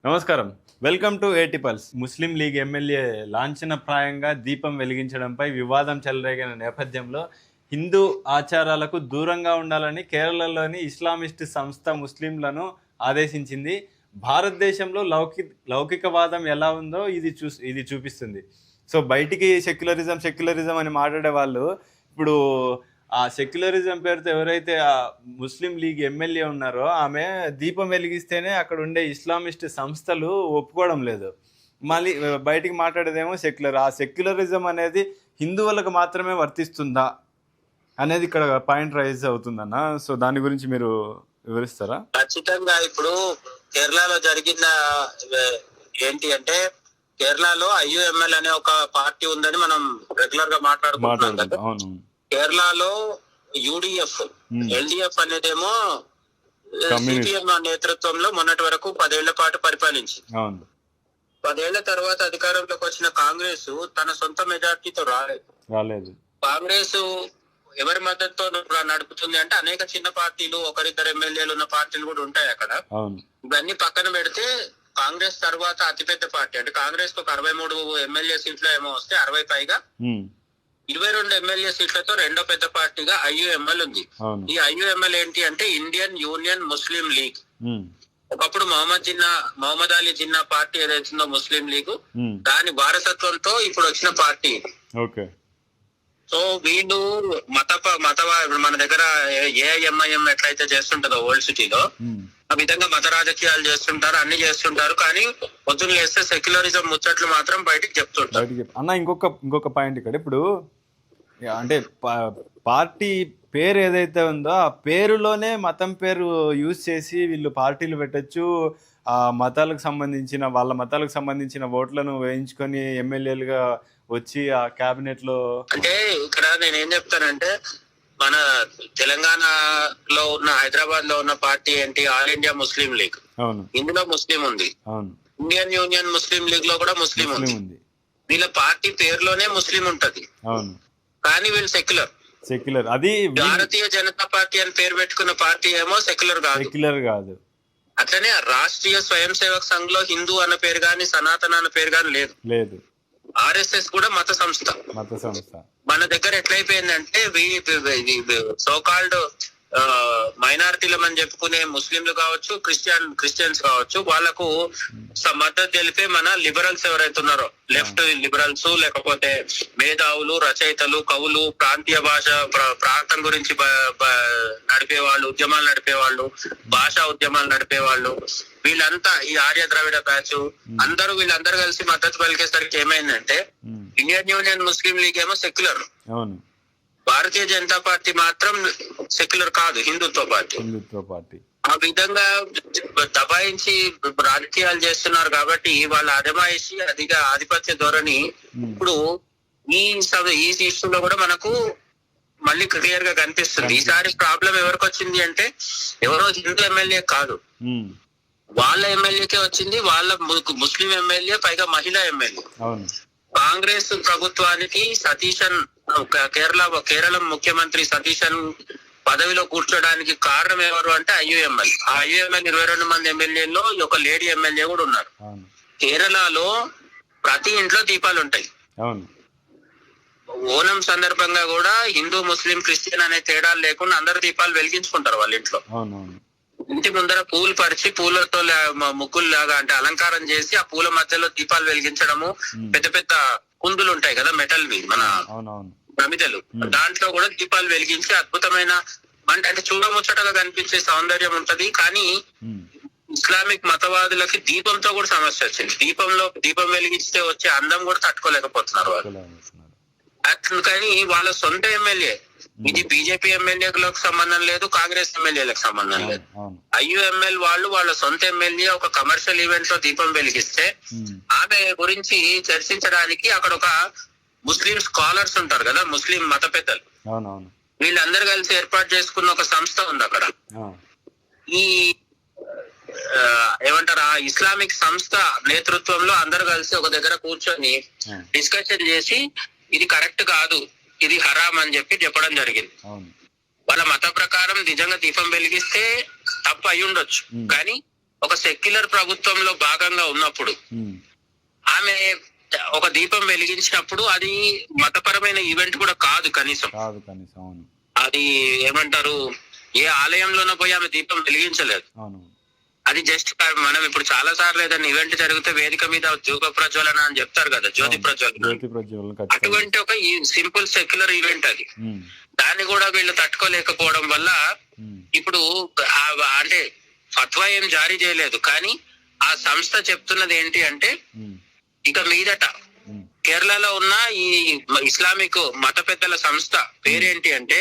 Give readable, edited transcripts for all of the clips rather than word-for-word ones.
నమస్కారం. Welcome to ఏటీ pulse. ముస్లిం league MLA లాంఛనప్రాయంగా దీపం వెలిగించడంపై వివాదం చెలరేగిన నేపథ్యంలో హిందూ ఆచారాలకు దూరంగా ఉండాలని కేరళలోని ఇస్లామిస్ట్ సంస్థ ముస్లింలను ఆదేశించింది. భారతదేశంలో లౌకికవాదం ఎలా ఉందో ఇది చూపిస్తుంది. సో బయటికి సెక్యులరిజం అని మాట్లాడే వాళ్ళు ఇప్పుడు ఆ సెక్యులరిజం పేరుతో ఎవరైతే ఆ ముస్లిం లీగ్ ఎమ్మెల్యే ఉన్నారో ఆమె దీపం వెలిగిస్తేనే అక్కడ ఉండే ఇస్లామిస్ట్ సంస్థలు ఒప్పుకోవడం లేదు. మళ్ళీ బయటికి మాట్లాడేదేమో సెక్యులర్. ఆ సెక్యులరిజం అనేది హిందువులకు మాత్రమే వర్తిస్తుందా అనేది ఇక్కడ పాయింట్ రైజ్ అవుతుందన్న. సో దాని గురించి మీరు వివరిస్తారా? ఖచ్చితంగా. ఇప్పుడు కేరళలో జరిగిన ఏంటి అంటే, కేరళలో ఐయుఎంఎల్ అనే ఒక పార్టీ ఉందని మనం రెగ్యులర్ గా మాట్లాడుకుంటున్నాం. కేరళలో యూడిఎఫ్, ఎల్డిఎఫ్ అనేదేమో సిపిఎం నేతృత్వంలో మొన్నటి వరకు 10 ఏళ్ల పాటు పరిపాలించి 10 ఏళ్ల తర్వాత అధికారంలోకి వచ్చిన కాంగ్రెస్ తన సొంత మెజార్టీతో రాలేదు. కాంగ్రెస్ ఎవరి మద్దతుతో నడుపుతుంది అంటే అనేక చిన్న పార్టీలు, ఒకరిద్దరు ఎమ్మెల్యేలు ఉన్న పార్టీలు కూడా ఉంటాయి అక్కడ. ఇవన్నీ పక్కన పెడితే కాంగ్రెస్ తర్వాత అతిపెద్ద పార్టీ అంటే కాంగ్రెస్ కు 63 ఎమ్మెల్యే సీట్లు ఏమో వస్తే 60 పైగా 22 ఎమ్మెల్యే సీట్లతో రెండో పెద్ద పార్టీగా ఐయుఎంఎల్ ఉంది. ఈ ఐయుఎంఎల్ ఏంటి అంటే ఇండియన్ యూనియన్ ముస్లిం లీగ్. ఒకప్పుడు మహమ్మద్ అలీ జిన్నా పార్టీ ఏదైతుందో ముస్లిం లీగ్, దాని వారసత్వంతో ఇప్పుడు వచ్చిన పార్టీ. సో వీళ్ళు మన దగ్గర ఏఐఎంఐఎం ఎట్లయితే చేస్తుంటదో ఓల్డ్ సిటీలో, ఆ విధంగా మత రాజకీయాలు చేస్తుంటారు, అన్ని చేస్తుంటారు. కానీ పొద్దున్న లేస్తే సెక్యులరిజం ముచ్చట్లు మాత్రం బయటికి చెప్తుంటారు. అన్న ఇంకొక పాయింట్ ఇక్కడ, ఇప్పుడు అంటే పార్టీ పేరు ఏదైతే ఉందో ఆ పేరులోనే మతం పేరు యూజ్ చేసి వీళ్ళు పార్టీలు పెట్టచ్చు. ఆ వాళ్ళ మతాలకు సంబంధించిన ఓట్లను వేయించుకొని ఎమ్మెల్యేలుగా వచ్చి ఆ క్యాబినెట్ లో. అంటే ఇక్కడ నేనేం చెప్తానంటే, మన తెలంగాణలో ఉన్న, హైదరాబాద్ లో ఉన్న పార్టీ ఏంటి? All India Muslim league. ఇందులో ముస్లిం ఉంది. ఇండియన్ యూనియన్ ముస్లిం లీగ్ లో కూడా ముస్లిం ఉంది. వీళ్ళ పార్టీ పేరులోనే ముస్లిం ఉంటది, కానీ వీళ్ళు సెక్యులర్. అది భారతీయ జనతా పార్టీ అని పేరు పెట్టుకున్న పార్టీ ఏమో సెక్యులర్ కాదు. అట్లనే రాష్ట్రీయ స్వయం సేవక్ సంఘ్ లో హిందూ అన్న పేరు గాని, సనాతన అన్న పేరు గాని లేదు. ఆర్ఎస్ఎస్ కూడా మత సంస్థ. మన దగ్గర ఎట్లయిపోయిందంటే సోకాల్డ్ మైనారిటీలం అని చెప్పుకునే ముస్లింలు కావచ్చు, క్రిస్టియన్స్ కావచ్చు, వాళ్ళకు మద్దతు తెలిపే మన లిబరల్స్ ఎవరైతే ఉన్నారో, లెఫ్ట్ లిబరల్స్, లేకపోతే మేధావులు, రచయితలు, కవులు, ప్రాంతీయ భాష ప్రాంతం గురించి నడిపేవాళ్ళు, ఉద్యమాలు నడిపేవాళ్ళు, భాషా ఉద్యమాలు నడిపేవాళ్ళు, వీళ్ళంతా ఈ ఆర్య ద్రవిడ బ్యాచ్ వీళ్ళందరూ కలిసి మద్దతు పలికేసరికి ఏమైందంటే, ఇండియన్ యూనియన్ ముస్లిం లీగ్ ఏమో సెక్యులర్, భారతీయ జనతా పార్టీ మాత్రం సెక్యులర్ కాదు, హిందుత్వ పార్టీ. ఆ విధంగా దబాయించి రాజకీయాలు చేస్తున్నారు. కాబట్టి వాళ్ళ అజమాయిషి, ఆధిపత్య ధోరణి ఇప్పుడు ఈ ఇష్యూలో కూడా మనకు మళ్ళీ క్లియర్ గా కనిపిస్తుంది. ఈసారి ప్రాబ్లం ఎవరికి వచ్చింది అంటే, ఎవరో హిందూ ఎమ్మెల్యే కాదు, వాళ్ళ ఎమ్మెల్యేకే వచ్చింది. వాళ్ళ ముస్లిం ఎమ్మెల్యే, పైగా మహిళా ఎమ్మెల్యే. కాంగ్రెస్ ప్రభుత్వానికి కేరళ ముఖ్యమంత్రి సతీశన్ పదవిలో కూర్చోడానికి కారణం ఎవరు అంటే ఐయుఎంఎల్. ఆ ఐయుఎంఎల్ 22 మంది ఎమ్మెల్యేలో ఒక లేడీ ఎమ్మెల్యే కూడా ఉన్నారు. కేరళలో ప్రతి ఇంట్లో దీపాలు ఉంటాయి. ఓనం సందర్భంగా కూడా హిందూ, ముస్లిం, క్రిస్టియన్ అనే తేడాలు లేకుండా అందరు దీపాలు వెలిగించుకుంటారు వాళ్ళ ఇంట్లో. ఇంటి ముందర పూలు పరిచి పూలతో ముగ్గులు లాగా అంటే అలంకారం చేసి ఆ పూల మధ్యలో దీపాలు వెలిగించడము, పెద్ద పెద్ద కుందులు ఉంటాయి కదా మెటల్వి, మన ప్రమిదలు, దాంట్లో కూడా దీపాలు వెలిగించి అద్భుతమైన అంటే చూడముచ్చటగా కనిపించే సౌందర్యం ఉంటది. కానీ ఇస్లామిక్ మతవాదులకి దీపంతో కూడా సమస్య వచ్చింది. దీపం వెలిగిస్తే వచ్చే అందం కూడా తట్టుకోలేకపోతున్నారు వాళ్ళు. కానీ వాళ్ళ సొంత ఎమ్మెల్యే, ఇది బీజేపీ ఎమ్మెల్యేలకు సంబంధం లేదు, కాంగ్రెస్ ఎమ్మెల్యేలకు సంబంధం లేదు. ఐయుఎంఎల్ వాళ్ళ సొంత ఎమ్మెల్యే ఒక కమర్షియల్ ఈవెంట్ లో దీపం వెలిగిస్తే ఆమె గురించి చర్చించడానికి అక్కడ ఒక ముస్లిం స్కాలర్స్ ఉంటారు కదా, ముస్లిం మత పెద్దలు, వీళ్ళందరూ కలిసి ఏర్పాటు చేసుకున్న ఒక సంస్థ ఉంది అక్కడ. ఈ ఏమంటారు, ఆ ఇస్లామిక్ సంస్థ నేతృత్వంలో అందరు కలిసి ఒక దగ్గర కూర్చొని డిస్కషన్ చేసి ఇది కరెక్ట్ కాదు, ఇది హరాం అని చెప్పడం జరిగింది. వాళ్ళ మత ప్రకారం నిజంగా దీపం వెలిగిస్తే తప్పు అయి ఉండొచ్చు, కానీ ఒక సెక్యులర్ ప్రభుత్వంలో భాగంగా ఉన్నప్పుడు ఆమె ఒక దీపం వెలిగించినప్పుడు అది మతపరమైన ఈవెంట్ కూడా కాదు కనీసం. అది ఏమంటారు, ఏ ఆలయంలోనో పోయి ఆమె దీపం వెలిగించలేదు. అది జస్ట్ మనం ఇప్పుడు చాలా సార్లు ఏదైనా ఈవెంట్ జరిగితే వేదిక మీద ధూప ప్రజ్వలన అని చెప్తారు కదా, జ్యోతి ప్రజ్వలన. అటువంటి ఒక సింపుల్ సెక్యులర్ ఈవెంట్ అది. దాన్ని కూడా వీళ్ళు తట్టుకోలేకపోవడం వల్ల ఇప్పుడు అంటే ఫత్వా ఏం జారీ చేయలేదు, కానీ ఆ సంస్థ చెప్తున్నది ఏంటి అంటే ఇక మీదట కేరళలో ఉన్న ఈ ఇస్లామిక్ మత పెద్దల సంస్థ పేరేంటి అంటే,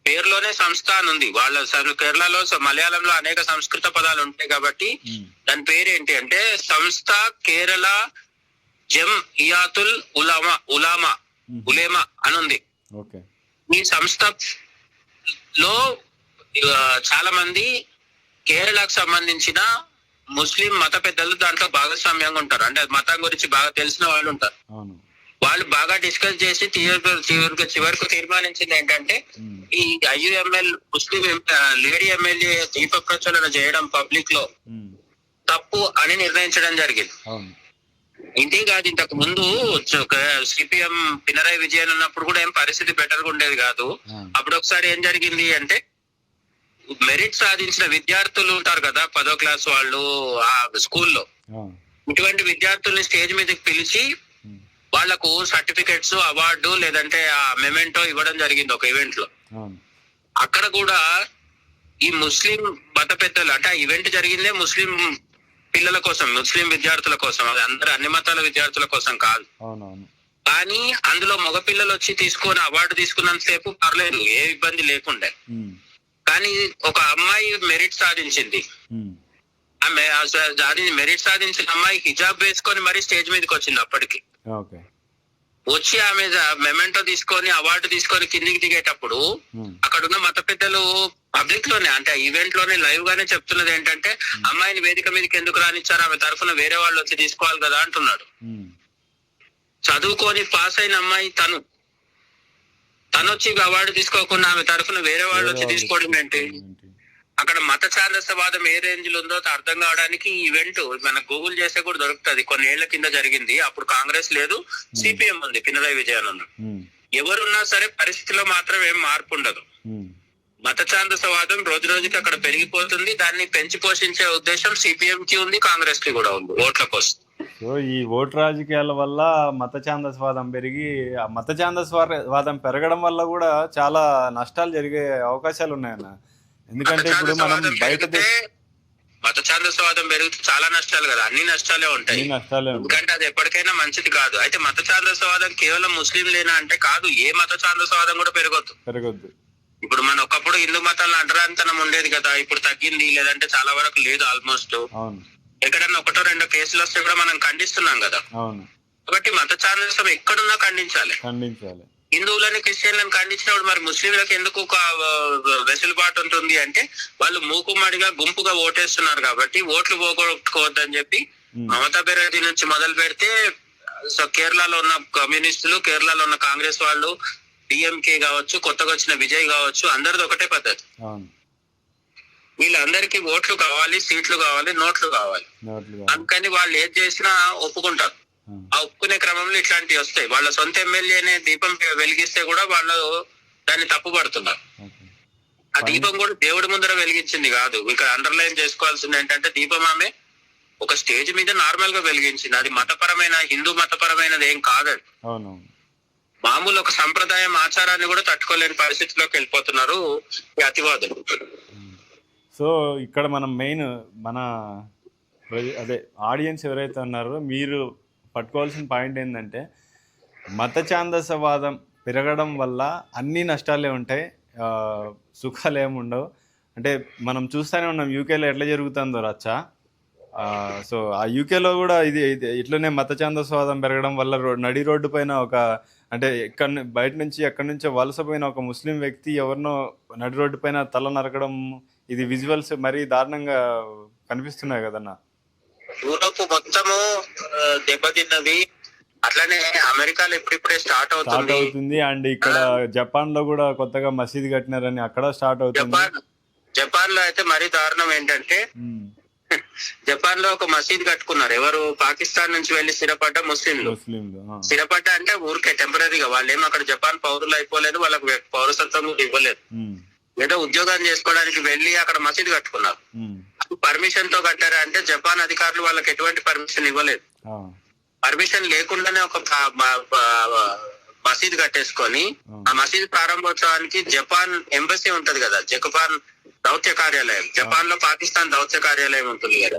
పేరులోనే సంస్థ అని ఉంది. వాళ్ళ కేరళలో మలయాళంలో అనేక సంస్కృత పదాలు ఉంటాయి కాబట్టి దాని పేరేంటి అంటే సంస్థ కేరళ జమ్ఇయాతుల్ ఉలేమా అని ఉంది. ఈ సంస్థలో చాలా మంది కేరళకు సంబంధించిన ముస్లిం మత పెద్దలు దాంట్లో భాగస్వామ్యంగా ఉంటారు. అంటే మతం గురించి బాగా తెలిసిన వాళ్ళు ఉంటారు. వాళ్ళు బాగా డిస్కస్ చేసి చివరకు తీర్మానించింది ఏంటంటే ఈ IUML ముస్లిం లేడీ ఎమ్మెల్యే దీప ప్రచురణ చేయడం పబ్లిక్ లో తప్పు అని నిర్ణయించడం జరిగింది. ఇంతే కాదు, ఇంతకు ముందు CPM పినరయి విజయన్ ఉన్నప్పుడు కూడా ఏం పరిస్థితి బెటర్ గా ఉండేది కాదు. అప్పుడు ఒకసారి ఏం జరిగింది అంటే మెరిట్ సాధించిన విద్యార్థులు ఉంటారు కదా 10వ క్లాస్ వాళ్ళు ఆ స్కూల్లో, ఇటువంటి విద్యార్థుల్ని స్టేజ్ మీదకి పిలిచి వాళ్లకు సర్టిఫికెట్స్, అవార్డు లేదంటే ఆ మెమెంటో ఇవ్వడం జరిగింది ఒక ఈవెంట్ లో. అక్కడ కూడా ఈ ముస్లిం మత పెద్దలు అంటే ఆ ఈవెంట్ జరిగిందే ముస్లిం పిల్లల కోసం, ముస్లిం విద్యార్థుల కోసం, అది అందరు అన్ని మతాల విద్యార్థుల కోసం కాదు. కానీ అందులో మగపిల్లలు వచ్చి తీసుకొని అవార్డు తీసుకున్నంత సేపు పర్లేదు, ఏ ఇబ్బంది లేకుండే. కానీ ఒక అమ్మాయి మెరిట్ సాధించింది. ఆమె మెరిట్ సాధించిన అమ్మాయి హిజాబ్ వేసుకొని మరి స్టేజ్ మీదకి వచ్చింది. అప్పటికి వచ్చి ఆమె మెమెంటో తీసుకొని అవార్డు తీసుకొని కిందికి దిగేటప్పుడు అక్కడ ఉన్న మత పెద్దలు పబ్లిక్ లోనే అంటే ఈవెంట్ లోనే లైవ్ గానే చెప్తున్నది ఏంటంటే అమ్మాయిని వేదిక మీదకి ఎందుకు రానిచ్చారు, ఆమె తరఫున వేరే వాళ్ళు వచ్చి తీసుకోవాలి కదా అంటున్నాడు. చదువుకొని పాస్ అయిన అమ్మాయి తను వచ్చి అవార్డు తీసుకోకుండా ఆమె తరఫున వేరే వాళ్ళు వచ్చి తీసుకోవడం ఏంటి? అక్కడ మత ఛాందసవాదం ఏ రేంజ్ లో ఉందో అర్థం కావడానికి ఈ ఈవెంట్ మన గూగుల్ చేస్తే కూడా దొరుకుతుంది. కొన్ని ఏళ్ల కింద జరిగింది. అప్పుడు కాంగ్రెస్ లేదు, CPM ఉంది, పినరయి విజయన్ ఉంది. ఎవరున్నా సరే పరిస్థితిలో మాత్రం ఏం మార్పు ఉండదు. మత ఛాందసవాదం రోజు రోజుకి అక్కడ పెరిగిపోతుంది. దాన్ని పెంచి పోషించే ఉద్దేశం CPM కి ఉంది, కాంగ్రెస్ కి కూడా ఉంది ఓట్ల కోసం. సో ఈ ఓటు రాజకీయాల వల్ల మత ఛాందసవాదం పెరిగి, ఆ మత ఛాందసవాదం పెరగడం వల్ల కూడా చాలా నష్టాలు జరిగే అవకాశాలు ఉన్నాయన్న. ఎందుకంటే ఇప్పుడు మనం బయట మత ఛాందసవాదం పెరిగితే చాలా నష్టాలు కదా, అన్ని నష్టాలే ఉంటాయి. ఎందుకంటే అది ఎప్పటికైనా మంచిది కాదు. అయితే మత ఛాందసవాదం కేవలం ముస్లింలేనా అంటే కాదు, ఏ మత ఛాందసవాదం కూడా పెరగొద్దు. ఇప్పుడు మన ఒకప్పుడు హిందూ మతాల్లో అంటరానితనం ఉండేది కదా, ఇప్పుడు తగ్గింది, లేదంటే చాలా వరకు లేదు ఆల్మోస్ట్. ఎక్కడన్నా ఒకటో రెండో కేసులు వస్తే కూడా మనం ఖండిస్తున్నాం కదా. కాబట్టి మత ఛాందసం ఎక్కడున్నా ఖండించాలి. హిందువులని క్రిస్టియన్లను ఖండించినప్పుడు మరి ముస్లింలకు ఎందుకు వెసులుబాటు ఉంటుంది అంటే వాళ్ళు మూకుమ్మడిగా గుంపుగా ఓటేస్తున్నారు కాబట్టి ఓట్లు పోగొట్టుకోవద్దని చెప్పి మమతా బెనర్జీ నుంచి మొదలు పెడితే కేరళలో ఉన్న కమ్యూనిస్టులు, కేరళలో ఉన్న కాంగ్రెస్ వాళ్ళు, DMK కావచ్చు, కొత్తగా వచ్చిన విజయ్ కావచ్చు, అందరిది ఒకటే పద్ధతి. వీళ్ళందరికీ ఓట్లు కావాలి, సీట్లు కావాలి, నోట్లు కావాలి. అందుకని వాళ్ళు ఏది చేసినా ఒప్పుకుంటారు. ఆ ఒప్పుకునే క్రమంలో ఇట్లాంటివి వస్తాయి. వాళ్ళ సొంత ఎమ్మెల్యేనే దీపం వెలిగిస్తే కూడా వాళ్ళు దాన్ని తప్పుపడుతున్నారు. ఆ దీపం కూడా దేవుడి ముందర వెలిగించింది కాదు. ఇక్కడ అండర్లైన్ చేసుకోవాల్సింది ఏంటంటే దీపం ఆమె ఒక స్టేజ్ మీద నార్మల్ గా వెలిగించింది. అది మతపరమైన, హిందూ మతపరమైనది ఏం కాదండి. మామూలు ఒక సంప్రదాయం, ఆచారాన్ని కూడా తట్టుకోలేని పరిస్థితిలోకి వెళ్ళిపోతున్నారు ఈ అతివాదులు. సో ఇక్కడ మనం మెయిన్ మన ఆడియన్స్ ఎవరైతే ఉన్నారో మీరు పట్టుకోవాల్సిన పాయింట్ ఏంటంటే మత ఛాందసవాదం పెరగడం వల్ల అన్ని నష్టాలే ఉంటాయి, సుఖాలు ఏమి ఉండవు. అంటే మనం చూస్తూనే ఉన్నాం యూకేలో ఎట్లా జరుగుతుందో రచ్చ. సో ఆ యూకేలో కూడా ఇది ఇట్లనే మత ఛాందసవాదం పెరగడం వల్ల నడి రోడ్డు పైన ఒక అంటే బయట నుంచి ఎక్కడి నుంచో వలసపోయిన ఒక ముస్లిం వ్యక్తి ఎవరినో నడి రోడ్డు పైన తల నరకడం, ఇది విజువల్స్ మరీ దారుణంగా కనిపిస్తున్నాయి కదన్నా. యూరోప్ మొత్తము దెబ్బతిన్నది, అట్లానే అమెరికాలో ఇప్పుడిప్పుడే స్టార్ట్ అవుతుంది. అండ్ ఇక్కడ జపాన్ లో కూడా కొత్తగా మసీదు కట్టినారని అక్కడ స్టార్ట్ అవుతుంది. జపాన్ లో అయితే మరీ దారుణం ఏంటంటే జపాన్ లో ఒక మసీద్ కట్టుకున్నారు. ఎవరు? పాకిస్తాన్ నుంచి వెళ్లి స్థిరపడ్డ ముస్లింలు. స్థిరపడ్డ అంటే ఊరికే టెంపరీగా, వాళ్ళు ఏమో అక్కడ జపాన్ పౌరులు అయిపోలేదు, వాళ్ళకు పౌరసత్వం కూడా ఇవ్వలేదు. ఏదో ఉద్యోగం చేసుకోవడానికి వెళ్లి అక్కడ మసీద్ కట్టుకున్నారు. పర్మిషన్ తో కట్టారా అంటే జపాన్ అధికారులు వాళ్ళకి ఎటువంటి పర్మిషన్ ఇవ్వలేదు. పర్మిషన్ లేకుండానే ఒక మసీద్ కట్టేసుకొని ఆ మసీద్ ప్రారంభోత్సవానికి జపాన్ ఎంబసీ ఉంటది కదా, జపాన్ దౌత్య కార్యాలయం, జపాన్ లో పాకిస్తాన్ దౌత్య కార్యాలయం ఉంటుంది కదా,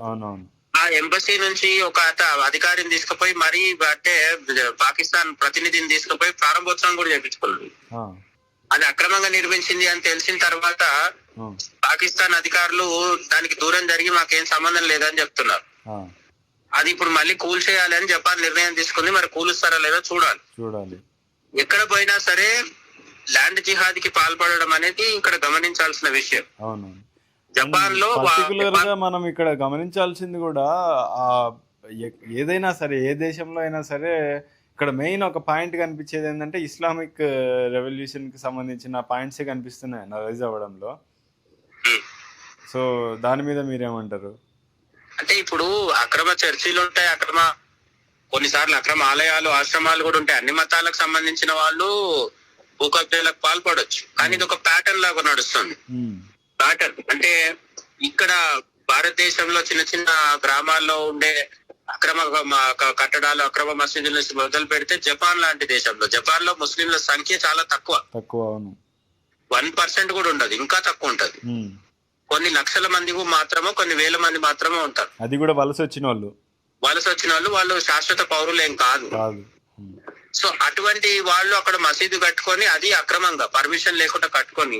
ఆ ఎంబసీ నుంచి ఒక అధికారిని తీసుకుపోయి మరీ అంటే పాకిస్తాన్ ప్రతినిధిని తీసుకుపోయి ప్రారంభోత్సవం కూడా చేపించుకున్నాడు. అది అక్రమంగా నిర్మించింది అని తెలిసిన తర్వాత పాకిస్తాన్ అధికారులు దానికి దూరం జరిగి మాకేం సంబంధం లేదని చెప్తున్నారు. అది ఇప్పుడు మళ్ళీ కూల్చేయాలి అని జపాన్ నిర్ణయం తీసుకుంది. మరి కూలుస్తారా లేదా చూడాలి. ఎక్కడ పోయినా సరే ల్యాండ్ జిహాద్ కి పాల్పడడం అనేది ఇక్కడ గమనించాల్సిన విషయం. జపాన్ లో మనం ఇక్కడ గమనించాల్సింది కూడా ఏదైనా సరే, ఏ దేశంలో అయినా సరే, ఇక్కడ మెయిన్ ఒక పాయింట్ కనిపించేది ఏంటంటే ఇస్లామిక్ రెవల్యూషన్ కి సంబంధించిన పాయింట్సే కనిపిస్తున్నాయి అనలైజ్ అవ్వడంలో. సో దాని మీద మీరేమంటారు? అంటే ఇప్పుడు అక్రమ చర్చిలు ఉంటాయి, కొన్నిసార్లు అక్రమ ఆలయాలు, ఆశ్రమాలు కూడా ఉంటాయి. అన్ని మతాలకు సంబంధించిన వాళ్ళు భూకబ్జాలకు పాల్పడొచ్చు, కానీ ఇది ఒక ప్యాటర్న్ లాగా నడుస్తుంది. ప్యాటర్న్ అంటే ఇక్కడ భారతదేశంలో చిన్న చిన్న గ్రామాల్లో ఉండే అక్రమ కట్టడాలు, అక్రమ మసీదుల నుంచి మొదలు పెడితే జపాన్ లాంటి దేశంలో, జపాన్ లో ముస్లింల సంఖ్య చాలా తక్కువ, 1% కూడా ఉండదు, ఇంకా తక్కువ ఉంటది. కొన్ని లక్షల మంది మాత్రమో, కొన్ని వేల మంది మాత్రమే ఉంటారు. అది కూడా వలస వచ్చిన వాళ్ళు వాళ్ళు శాశ్వత పౌరులేం కాదు. సో అటువంటి వాళ్ళు అక్కడ మసీదు కట్టుకొని, అది అక్రమంగా పర్మిషన్ లేకుండా కట్టుకొని,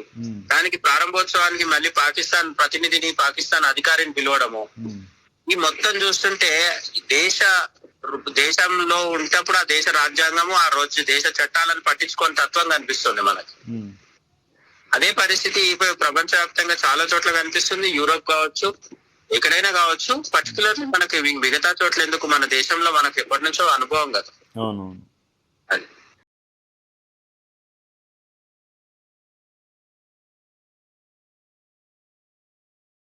దానికి ప్రారంభోత్సవానికి మళ్ళీ పాకిస్తాన్ ప్రతినిధిని, పాకిస్తాన్ అధికారిని పిలవడము, ఈ మొత్తం చూస్తుంటే దేశంలో ఉంటప్పుడు ఆ దేశ రాజ్యాంగము, ఆ రోజు దేశ చట్టాలను పట్టించుకొని తత్వం కనిపిస్తుంది మనకి. అదే పరిస్థితి ప్రపంచవ్యాప్తంగా చాలా చోట్ల కనిపిస్తుంది. యూరోప్ కావచ్చు, ఎక్కడైనా కావచ్చు. పర్టికులర్లీ మనకి మిగతా చోట్ల ఎందుకు, మన దేశంలో మనకి ఎప్పటి నుంచో అనుభవం కదా. అవును. అది